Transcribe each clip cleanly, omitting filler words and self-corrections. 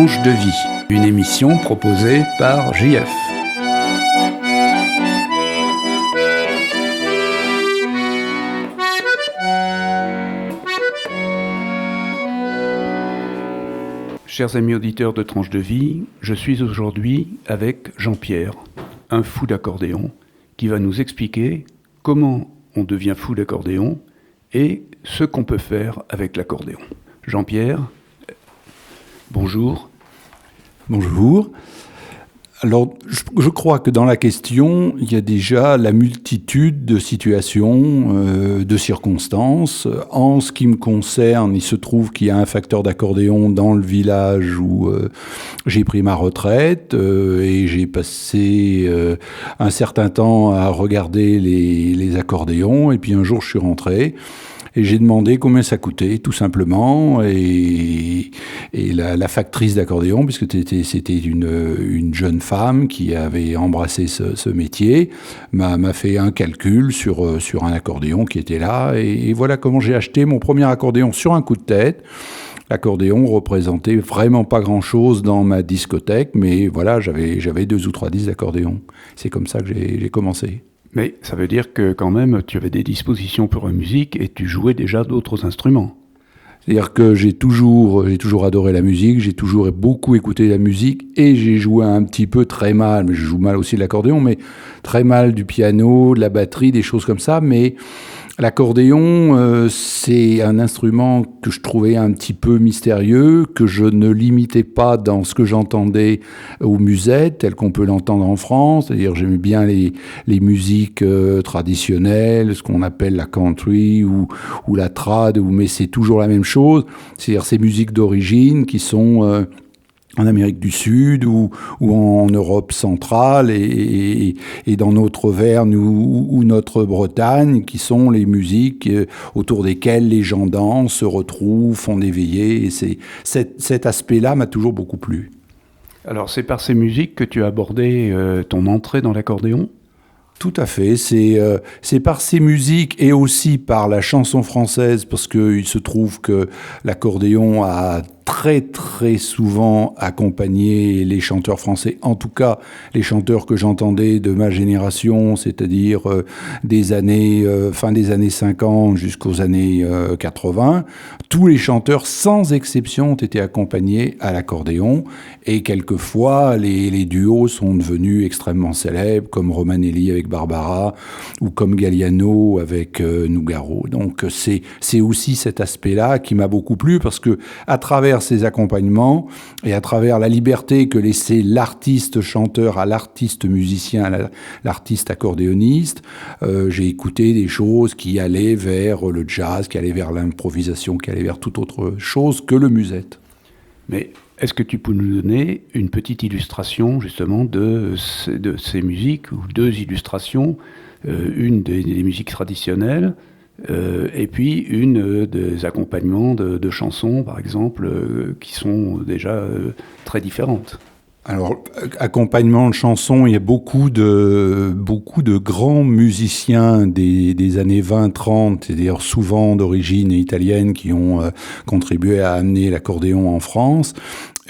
Tranche de vie, une émission proposée par JF. Chers amis auditeurs de Tranche de vie, je suis aujourd'hui avec Jean-Pierre, un fou d'accordéon, qui va nous expliquer comment on devient fou d'accordéon et ce qu'on peut faire avec l'accordéon. Jean-Pierre, bonjour. Bonjour. Alors, je crois que dans la question, il y a déjà la multitude de situations, de circonstances. En ce qui me concerne, il se trouve qu'il y a un facteur d'accordéon dans le village où j'ai pris ma retraite et j'ai passé un certain temps à regarder les accordéons. Et puis un jour, je suis rentré. Et j'ai demandé combien ça coûtait, tout simplement. Et la factrice d'accordéon, puisque c'était une jeune femme qui avait embrassé ce métier, m'a fait un calcul sur un accordéon qui était là. Et voilà comment j'ai acheté mon premier accordéon sur un coup de tête. L'accordéon représentait vraiment pas grand-chose dans ma discothèque, mais voilà, j'avais 2 ou 3 disques d'accordéon. C'est comme ça que j'ai commencé. Mais ça veut dire que quand même, tu avais des dispositions pour la musique et tu jouais déjà d'autres instruments. C'est-à-dire que j'ai toujours adoré la musique, j'ai toujours beaucoup écouté la musique et j'ai joué un petit peu très mal, mais je joue mal aussi de l'accordéon, mais très mal du piano, de la batterie, des choses comme ça, mais l'accordéon, c'est un instrument que je trouvais un petit peu mystérieux, que je ne limitais pas dans ce que j'entendais aux musettes, tel qu'on peut l'entendre en France. C'est-à-dire j'aimais bien les musiques traditionnelles, ce qu'on appelle la country ou la trad, mais c'est toujours la même chose. C'est-à-dire ces musiques d'origine qui sont en Amérique du Sud ou en Europe centrale et dans notre Auvergne ou notre Bretagne, qui sont les musiques autour desquelles les gens dansent, se retrouvent, font des veillées. Et cet aspect-là m'a toujours beaucoup plu. Alors c'est par ces musiques que tu as abordé ton entrée dans l'accordéon ? Tout à fait, c'est par ces musiques et aussi par la chanson française, parce qu'il se trouve que l'accordéon a très très souvent accompagné les chanteurs français, en tout cas les chanteurs que j'entendais de ma génération, c'est-à-dire fin des années 50 jusqu'aux années 80. Tous les chanteurs, sans exception, ont été accompagnés à l'accordéon et quelquefois les duos sont devenus extrêmement célèbres, comme Romanelli avec Barbara ou comme Galliano avec Nougaro. Donc c'est aussi cet aspect-là qui m'a beaucoup plu, parce que à travers ces accompagnements et à travers la liberté que laissait l'artiste chanteur à l'artiste musicien, à l'artiste accordéoniste, j'ai écouté des choses qui allaient vers le jazz, qui allaient vers l'improvisation, qui allaient vers toute autre chose que le musette. Mais est-ce que tu peux nous donner une petite illustration justement de ces musiques, ou 2 illustrations, une des musiques traditionnelles et puis une des accompagnements de chansons, par exemple, qui sont déjà très différentes? Alors, accompagnement de chansons, il y a beaucoup de grands musiciens des années 20-30, c'est-à-dire souvent d'origine italienne, qui ont contribué à amener l'accordéon en France,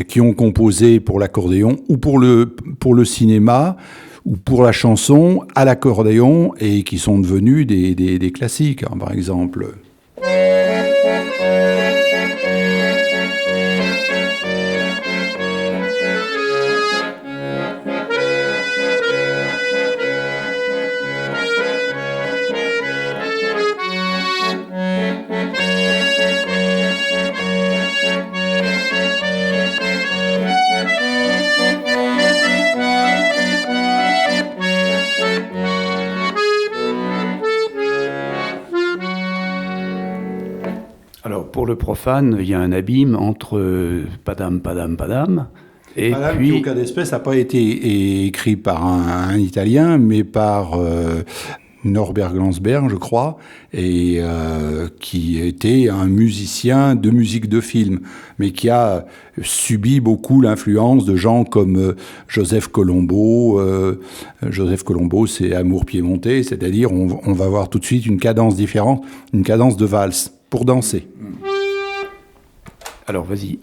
qui ont composé pour l'accordéon ou pour le cinéma ou pour la chanson à l'accordéon et qui sont devenus des classiques, hein, par exemple. Alors, pour le profane, il y a un abîme entre Padam, Padam, Padam, et Madame puis... Pioca d'Espèce n'a pas été écrit par un Italien, mais par Norbert Glansberg, je crois, et qui était un musicien de musique de film, mais qui a subi beaucoup l'influence de gens comme Joseph Colombo. Joseph Colombo, c'est Amour piémontais, c'est-à-dire on va voir tout de suite une cadence différente, une cadence de valse, pour danser. Alors, vas-y.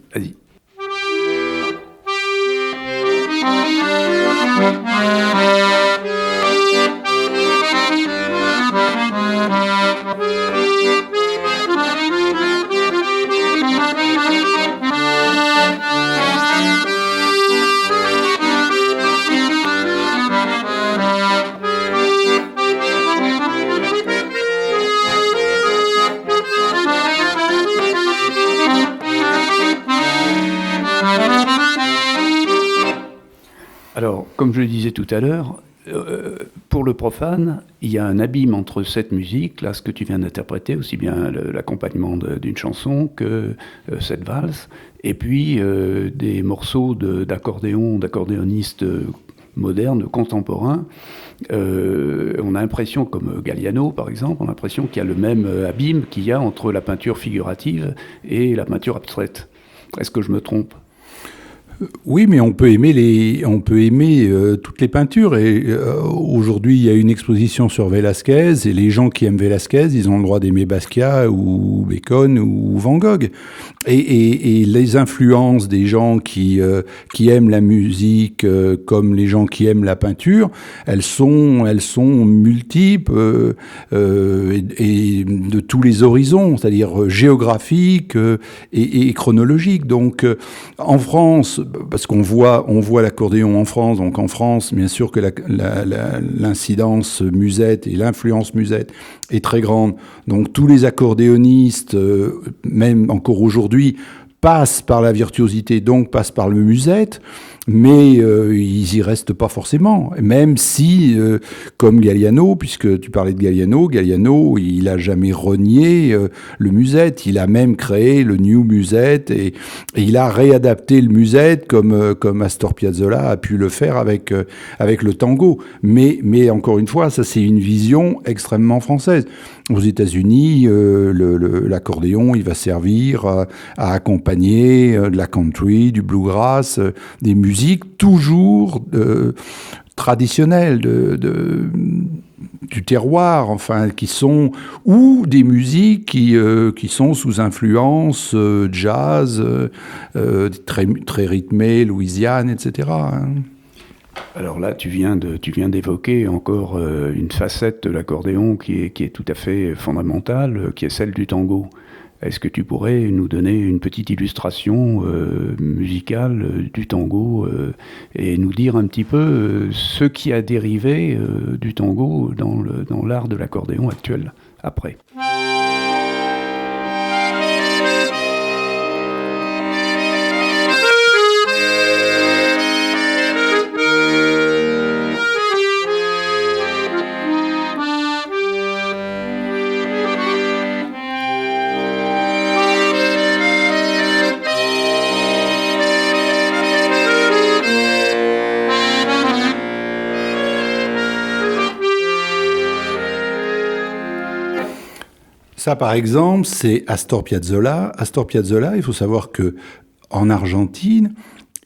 comme je le disais tout à l'heure, pour le profane, il y a un abîme entre cette musique, là, ce que tu viens d'interpréter, aussi bien l'accompagnement d'une chanson que cette valse, et puis des morceaux d'accordéonistes modernes, contemporains. On a l'impression, comme Galliano par exemple, on a l'impression qu'il y a le même abîme qu'il y a entre la peinture figurative et la peinture abstraite. Est-ce que je me trompe ? Oui, mais on peut aimer toutes les peintures. Et aujourd'hui, il y a une exposition sur Velázquez, et les gens qui aiment Velázquez, ils ont le droit d'aimer Basquiat ou Bacon ou Van Gogh. Et les influences des gens qui aiment la musique comme les gens qui aiment la peinture, elles sont multiples et de tous les horizons, c'est-à-dire géographiques et chronologiques. Donc, en France, parce qu'on voit l'accordéon en France, donc en France, bien sûr que l'incidence musette et l'influence musette est très grande. Donc tous les accordéonistes, même encore aujourd'hui, passent par la virtuosité, donc passent par le musette, mais ils y restent pas forcément. Même si, comme Galliano, puisque tu parlais de Galliano, il a jamais renié le musette. Il a même créé le new musette et il a réadapté le musette comme Astor Piazzolla a pu le faire avec le tango. Mais encore une fois, ça c'est une vision extrêmement française. Aux États-Unis, l'accordéon, il va servir à accompagner de la country, du bluegrass, des musiques toujours traditionnelles du terroir, enfin, ou des musiques qui sont sous influence jazz, très, très rythmées, Louisiane, etc. Alors là, tu viens d'évoquer encore une facette de l'accordéon qui est tout à fait fondamentale, qui est celle du tango. Est-ce que tu pourrais nous donner une petite illustration musicale du tango et nous dire un petit peu ce qui a dérivé du tango dans l'art de l'accordéon actuel après ? Ça, par exemple, c'est Astor Piazzolla. Astor Piazzolla, il faut savoir que en Argentine,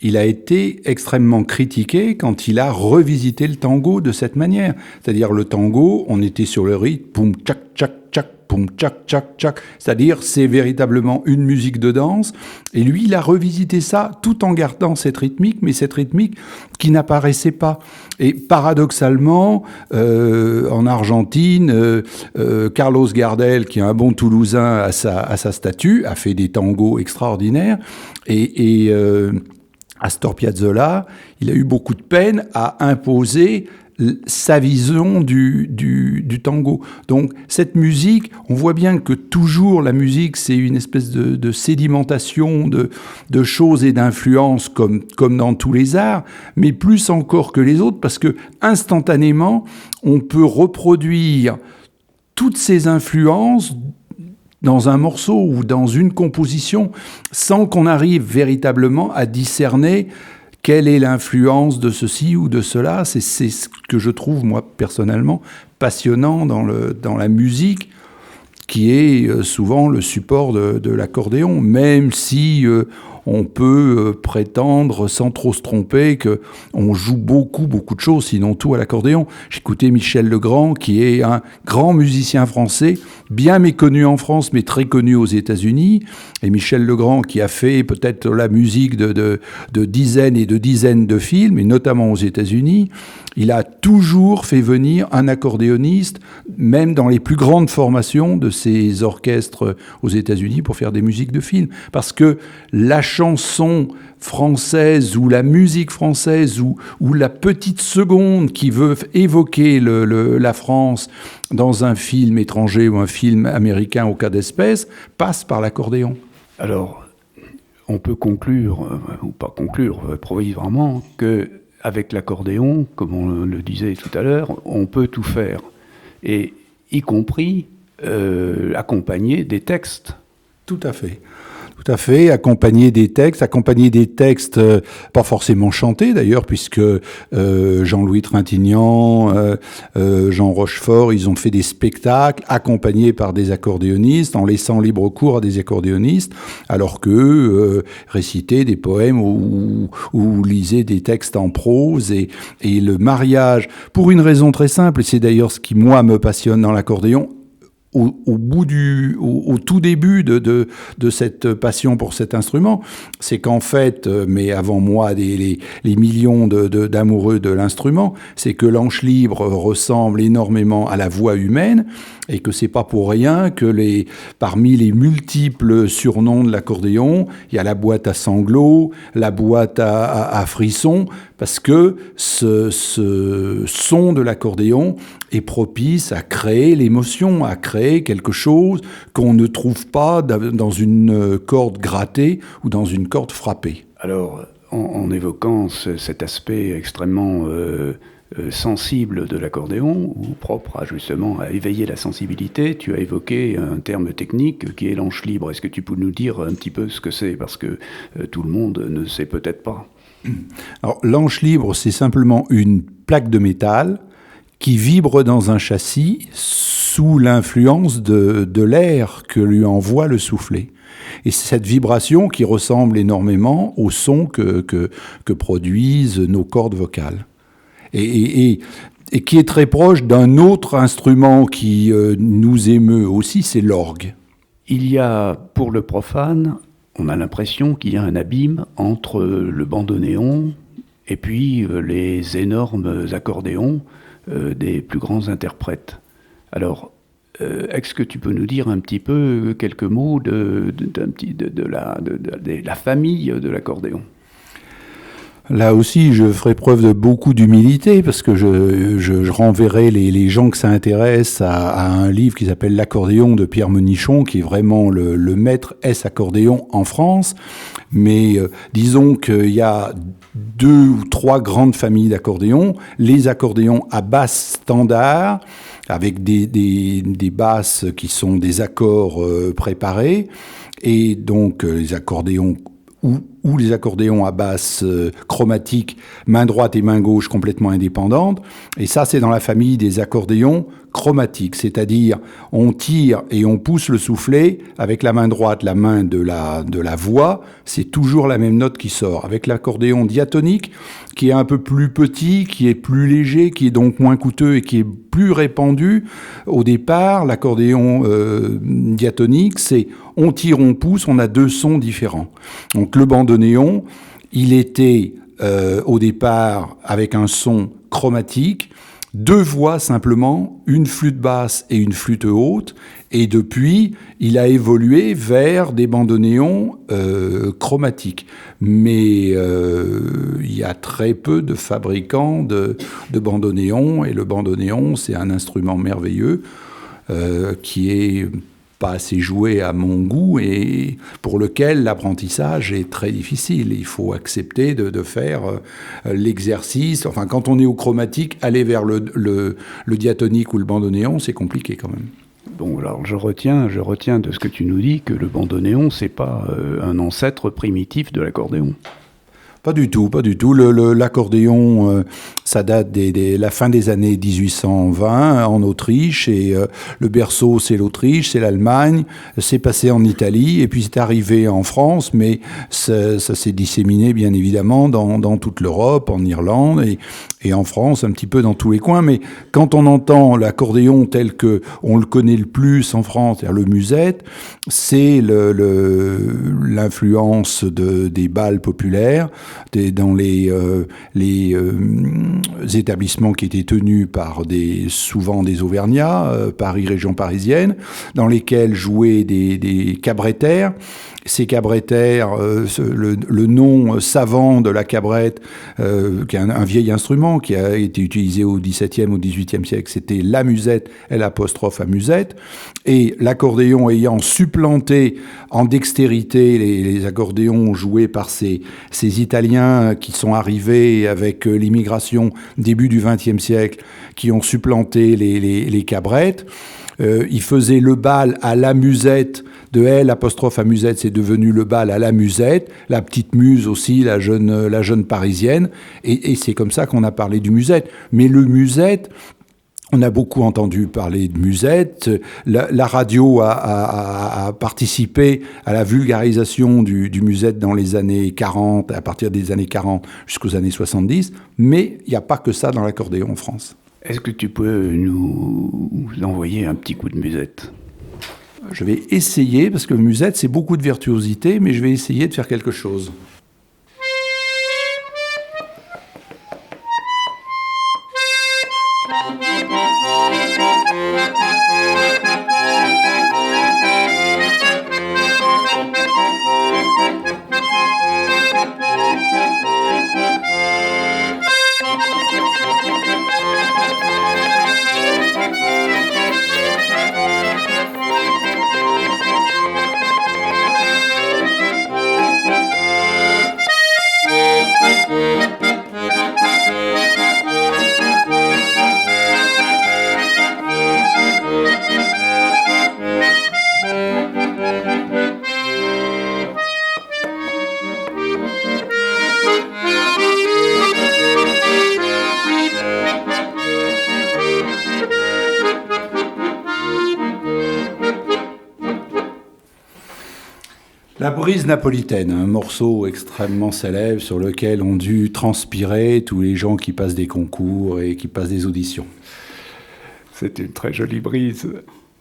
il a été extrêmement critiqué quand il a revisité le tango de cette manière. C'est-à-dire le tango, on était sur le rythme, poum, tchac, tchac, tchac, poum, tchac, tchac, tchac. C'est-à-dire, c'est véritablement une musique de danse. Et lui, il a revisité ça tout en gardant cette rythmique, mais cette rythmique qui n'apparaissait pas. Et paradoxalement, en Argentine, Carlos Gardel, qui est un bon Toulousain à sa statue, a fait des tangos extraordinaires. Et Astor Piazzolla, il a eu beaucoup de peine à imposer sa vision du tango. Donc cette musique, on voit bien que toujours la musique, c'est une espèce de sédimentation de choses et d'influences comme dans tous les arts, mais plus encore que les autres, parce que instantanément, on peut reproduire toutes ces influences dans un morceau ou dans une composition sans qu'on arrive véritablement à discerner quelle est l'influence de ceci ou de cela. C'est ce que je trouve, moi, personnellement, passionnant dans la musique, qui est souvent le support de l'accordéon, même si on peut prétendre, sans trop se tromper, qu'on joue beaucoup de choses, sinon tout à l'accordéon. J'écoutais Michel Legrand, qui est un grand musicien français, bien méconnu en France, mais très connu aux États-Unis. Et Michel Legrand, qui a fait peut-être la musique de dizaines et de dizaines de films, et notamment aux États-Unis, il a toujours fait venir un accordéoniste, même dans les plus grandes formations de ces orchestres aux États-Unis, pour faire des musiques de films. Parce que la chanson française ou la musique française ou la petite seconde qui veut évoquer la France dans un film étranger ou un film américain au cas d'espèce passe par l'accordéon. Alors, on peut conclure, ou pas conclure, provisoirement, que avec l'accordéon, comme on le disait tout à l'heure, on peut tout faire, et y compris accompagner des textes. Tout à fait. Tout à fait, accompagner des textes, pas forcément chantés d'ailleurs, puisque Jean-Louis Trintignant, Jean Rochefort, ils ont fait des spectacles accompagnés par des accordéonistes, en laissant libre cours à des accordéonistes, alors qu'eux récitaient des poèmes ou lisaient des textes en prose, et le mariage, pour une raison très simple, et c'est d'ailleurs ce qui, moi, me passionne dans l'accordéon, au tout début de cette passion pour cet instrument, c'est qu'en fait, mais avant moi, les millions d'amoureux de l'instrument, c'est que l'anche libre ressemble énormément à la voix humaine, et que c'est pas pour rien que parmi les multiples surnoms de l'accordéon, il y a la boîte à sanglots, la boîte à frissons, parce que ce son de l'accordéon est propice à créer l'émotion, à créer quelque chose qu'on ne trouve pas dans une corde grattée ou dans une corde frappée. Alors, en évoquant cet aspect extrêmement sensible de l'accordéon, ou propre justement à éveiller la sensibilité, tu as évoqué un terme technique qui est l'anche libre. Est-ce que tu peux nous dire un petit peu ce que c'est? Parce que tout le monde ne sait peut-être pas. Alors, l'anche libre, c'est simplement une plaque de métal qui vibre dans un châssis sous l'influence de l'air que lui envoie le soufflet. Et c'est cette vibration qui ressemble énormément au son que produisent nos cordes vocales. Et qui est très proche d'un autre instrument qui nous émeut aussi, c'est l'orgue. Il y a, pour le profane, on a l'impression qu'il y a un abîme entre le bandoneon et puis les énormes accordéons des plus grands interprètes. Alors, est-ce que tu peux nous dire un petit peu quelques mots de la famille de l'accordéon? Là aussi, je ferai preuve de beaucoup d'humilité, parce que je renverrai les gens que ça intéresse à un livre qui s'appelle L'accordéon de Pierre Menichon, qui est vraiment le maître S-accordéon en France. Mais disons qu'il y a 2 ou 3 grandes familles d'accordéons. Les accordéons à basse standard, avec des basses qui sont des accords préparés, et donc les accordéons ou les accordéons à basse chromatique, main droite et main gauche complètement indépendantes. Et ça, c'est dans la famille des accordéons chromatiques, c'est-à-dire on tire et on pousse le soufflet avec la main droite, la main de la voix, c'est toujours la même note qui sort. Avec l'accordéon diatonique, qui est un peu plus petit, qui est plus léger, qui est donc moins coûteux et qui est plus répandu, au départ, l'accordéon diatonique, c'est on tire, on pousse, on a 2 sons différents. Donc le bandoneon, il était au départ avec un son chromatique, 2 voix simplement, une flûte basse et une flûte haute, et depuis, il a évolué vers des bandoneons chromatiques. Mais il y a très peu de fabricants de bandoneons, et le bandoneon, c'est un instrument merveilleux qui est pas assez joué à mon goût et pour lequel l'apprentissage est très difficile. Il faut accepter de faire l'exercice. Enfin, quand on est au chromatique, aller vers le diatonique ou le bandoneon, c'est compliqué quand même. Bon, alors je retiens de ce que tu nous dis que le bandoneon, c'est pas un ancêtre primitif de l'accordéon. Pas du tout, pas du tout. L'accordéon, ça date de la fin des années 1820 en Autriche, et le berceau, c'est l'Autriche, c'est l'Allemagne, c'est passé en Italie, et puis c'est arrivé en France, mais ça s'est disséminé bien évidemment dans toute l'Europe, en Irlande et en France, un petit peu dans tous les coins. Mais quand on entend l'accordéon tel que on le connaît le plus en France, c'est-à-dire le musette, c'est l'influence des bals populaires, dans les établissements qui étaient tenus par souvent des Auvergnats, Paris, région parisienne, dans lesquels jouaient des cabretters. Ces cabretters, le nom savant de la cabrette, qui est un vieil instrument qui a été utilisé au XVIIe, au XVIIIe siècle, c'était la musette, L' à musette, et l'accordéon ayant supplanté en dextérité les accordéons joués par ces Italiens Italiens qui sont arrivés avec l'immigration début du XXe siècle, qui ont supplanté les cabrettes. Il faisait le bal à la musette, de L' à musette, c'est devenu le bal à la musette, la petite muse aussi, la jeune parisienne, et c'est comme ça qu'on a parlé du musette. Mais le musette, on a beaucoup entendu parler de musette. La radio a participé à la vulgarisation du musette dans les années 40, à partir des années 40 jusqu'aux années 70, mais il n'y a pas que ça dans l'accordéon en France. Est-ce que tu peux nous envoyer un petit coup de musette ? Je vais essayer, parce que musette, c'est beaucoup de virtuosité, mais je vais essayer de faire quelque chose. La brise napolitaine, un morceau extrêmement célèbre sur lequel ont dû transpirer tous les gens qui passent des concours et qui passent des auditions. C'est une très jolie brise.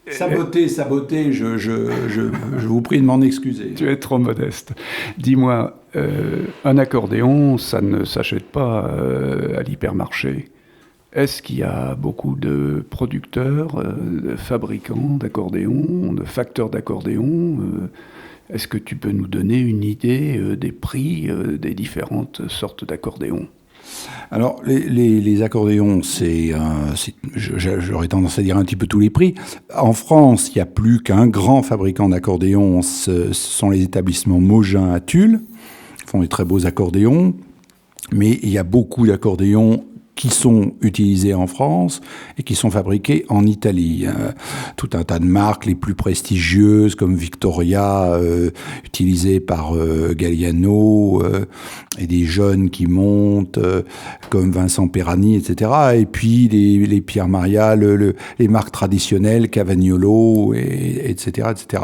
Saboté, je vous prie de m'en excuser. Tu es trop modeste. Dis-moi, un accordéon, ça ne s'achète pas à l'hypermarché. Est-ce qu'il y a beaucoup de producteurs, de fabricants d'accordéons, de facteurs d'accordéons Est-ce que tu peux nous donner une idée des prix des différentes sortes d'accordéons ? Alors, les accordéons, j'aurais tendance à dire un petit peu tous les prix. En France, il n'y a plus qu'un grand fabricant d'accordéons, ce sont les établissements Mogin à Tulle. Ils font des très beaux accordéons, mais il y a beaucoup d'accordéons qui sont utilisés en France et qui sont fabriqués en Italie. Tout un tas de marques les plus prestigieuses comme Victoria, utilisées par Galliano, et des jeunes qui montent comme Vincent Perani, etc. Et puis les Pierre Maria, les marques traditionnelles, Cavagnolo, etc., etc.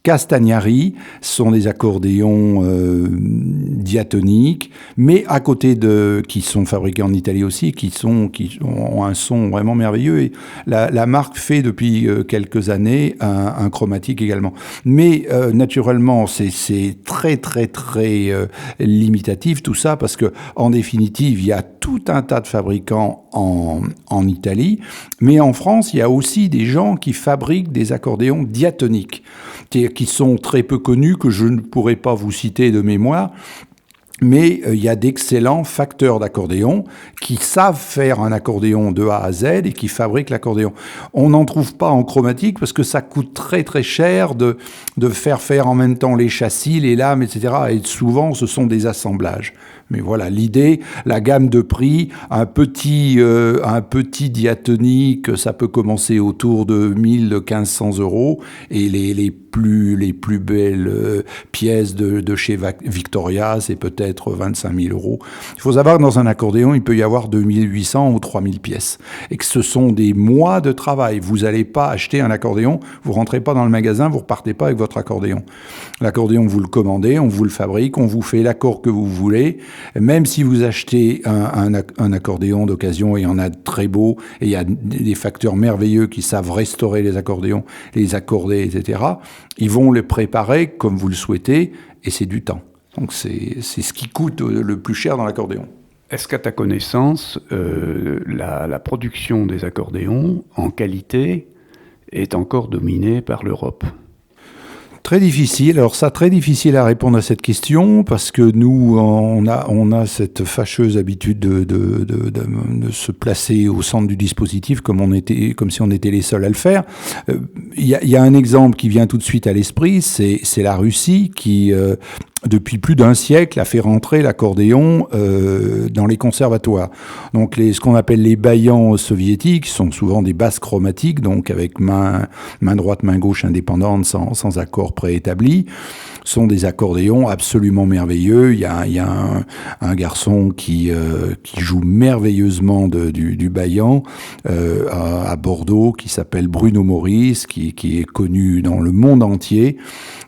Castagnari sont des accordéons diatoniques, mais à côté qui sont fabriqués en Italie aussi, qui ont un son vraiment merveilleux. Et la marque fait depuis quelques années un chromatique également. Mais naturellement, c'est très très très limitatif tout ça, parce que en définitive, il y a tout un tas de fabricants en Italie, mais en France, il y a aussi des gens qui fabriquent des accordéons diatoniques, qui sont très peu connus, que je ne pourrais pas vous citer de mémoire, mais il y a d'excellents facteurs d'accordéon qui savent faire un accordéon de A à Z et qui fabriquent l'accordéon. On n'en trouve pas en chromatique parce que ça coûte très très cher de faire en même temps les châssis, les lames, etc. Et souvent, ce sont des assemblages. Mais voilà, l'idée, la gamme de prix, un petit diatonique, ça peut commencer autour de 1 500 €, et les plus belles pièces de chez Victoria, c'est peut-être 25 000 €. Il faut savoir que dans un accordéon, il peut y avoir 2 800 ou 3 000 pièces, et que ce sont des mois de travail. Vous n'allez pas acheter un accordéon, vous rentrez pas dans le magasin, vous repartez pas avec votre accordéon. L'accordéon, vous le commandez, on vous le fabrique, on vous fait l'accord que vous voulez. Même si vous achetez un accordéon d'occasion, et il y en a de très beaux, et il y a des facteurs merveilleux qui savent restaurer les accordéons, les accorder, etc., ils vont les préparer comme vous le souhaitez, et c'est du temps. Donc c'est ce qui coûte le plus cher dans l'accordéon. Est-ce qu'à ta connaissance, la production des accordéons en qualité est encore dominée par l'Europe ? Très difficile. Alors ça, très difficile à répondre à cette question, parce que nous, on a cette fâcheuse habitude de se placer au centre du dispositif comme si on était les seuls à le faire. Il y a un exemple qui vient tout de suite à l'esprit, c'est la Russie qui depuis plus d'un siècle, a fait rentrer l'accordéon dans les conservatoires. Donc ce qu'on appelle les baillants soviétiques sont souvent des basses chromatiques, donc avec main droite, main gauche indépendante, sans accord préétabli, sont des accordéons absolument merveilleux. Il y a un garçon qui joue merveilleusement du baillant à Bordeaux, qui s'appelle Bruno Maurice, qui est connu dans le monde entier.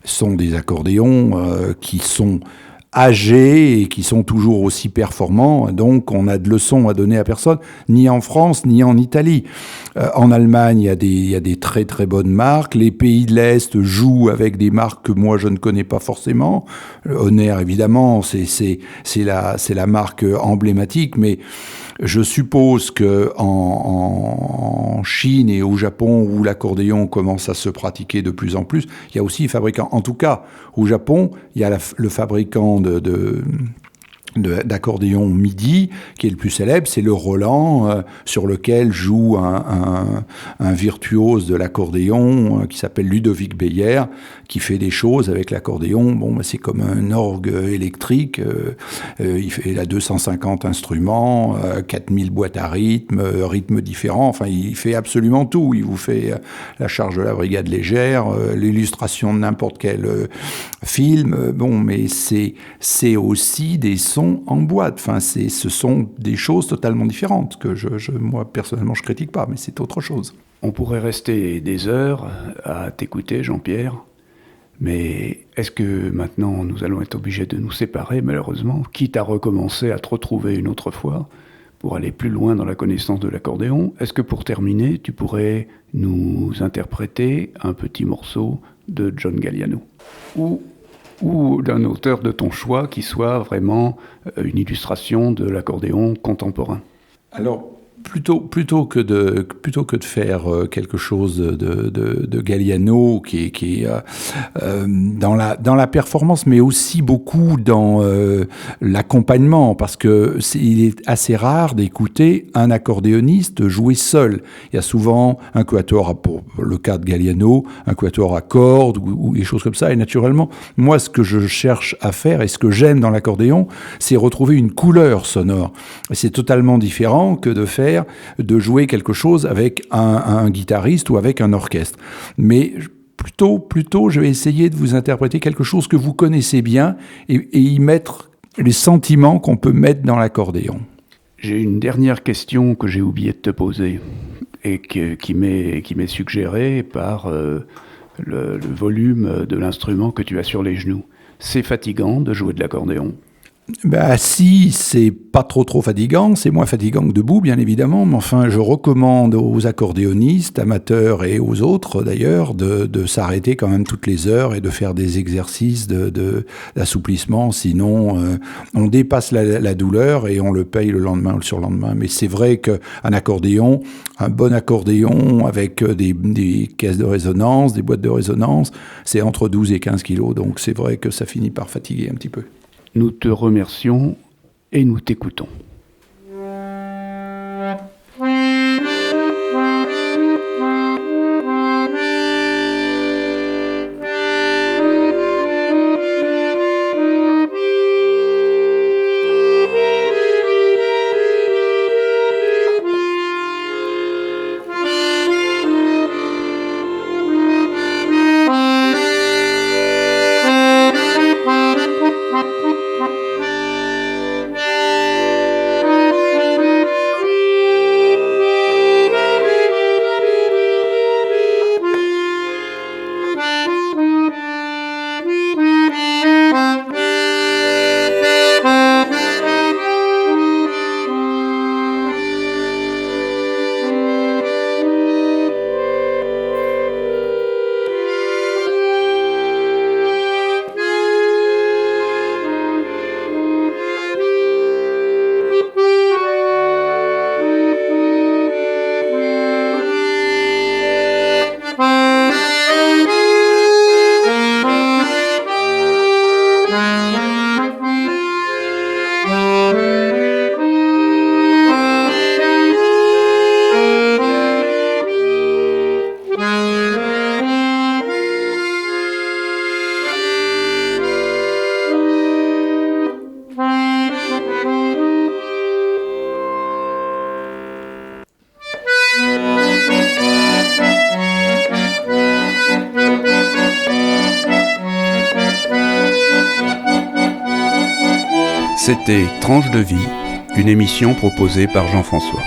Ce sont des accordéons qui sont âgés et qui sont toujours aussi performants. Donc, on a de leçons à donner à personne, ni en France, ni en Italie. En Allemagne, il y a des très très bonnes marques. Les pays de l'Est jouent avec des marques que moi je ne connais pas forcément. Honer, évidemment, c'est la marque emblématique, mais je suppose que en Chine et au Japon, où l'accordéon commence à se pratiquer de plus en plus, il y a aussi des fabricants. En tout cas, au Japon, il y a le fabricant d'accordéon MIDI, qui est le plus célèbre, c'est le Roland, sur lequel joue un virtuose de l'accordéon qui s'appelle Ludovic Beyer, qui fait des choses avec l'accordéon. Bon, c'est comme un orgue électrique. Il a 250 instruments, 4000 boîtes à rythmes différents. Enfin, il fait absolument tout. Il vous fait la charge de la brigade légère, l'illustration de n'importe quel film. Bon, mais c'est aussi des sons en boîte. Enfin, ce sont des choses totalement différentes que moi, personnellement, je critique pas, mais c'est autre chose. On pourrait rester des heures à t'écouter, Jean-Pierre, mais est-ce que maintenant nous allons être obligés de nous séparer, malheureusement, quitte à recommencer à te retrouver une autre fois pour aller plus loin dans la connaissance de l'accordéon? Est-ce que pour terminer, tu pourrais nous interpréter un petit morceau de John Galliano ou d'un auteur de ton choix qui soit vraiment une illustration de l'accordéon contemporain? Alors, plutôt que de faire quelque chose de Galliano qui est dans la performance, mais aussi beaucoup dans l'accompagnement, parce que il est assez rare d'écouter un accordéoniste jouer seul. Il y a souvent un quatuor, pour le cas de Galliano, un quatuor à cordes ou des choses comme ça. Et naturellement, moi, ce que je cherche à faire et ce que j'aime dans l'accordéon, c'est retrouver une couleur sonore. Et c'est totalement différent que de jouer quelque chose avec un guitariste ou avec un orchestre. Mais plutôt, je vais essayer de vous interpréter quelque chose que vous connaissez bien et y mettre les sentiments qu'on peut mettre dans l'accordéon. J'ai une dernière question que j'ai oublié de te poser et qui m'est suggérée par le volume de l'instrument que tu as sur les genoux. C'est fatigant de jouer de l'accordéon? Si c'est pas trop fatigant, c'est moins fatigant que debout, bien évidemment, mais enfin, je recommande aux accordéonistes, amateurs et aux autres d'ailleurs, de s'arrêter quand même toutes les heures et de faire des exercices d'assouplissement, sinon on dépasse la douleur et on le paye le lendemain ou le surlendemain. Mais c'est vrai qu'un accordéon, un bon accordéon avec des caisses de résonance, des boîtes de résonance, c'est entre 12 et 15 kilos, donc c'est vrai que ça finit par fatiguer un petit peu. Nous te remercions et nous t'écoutons. C'était Tranche de vie, une émission proposée par Jean-François.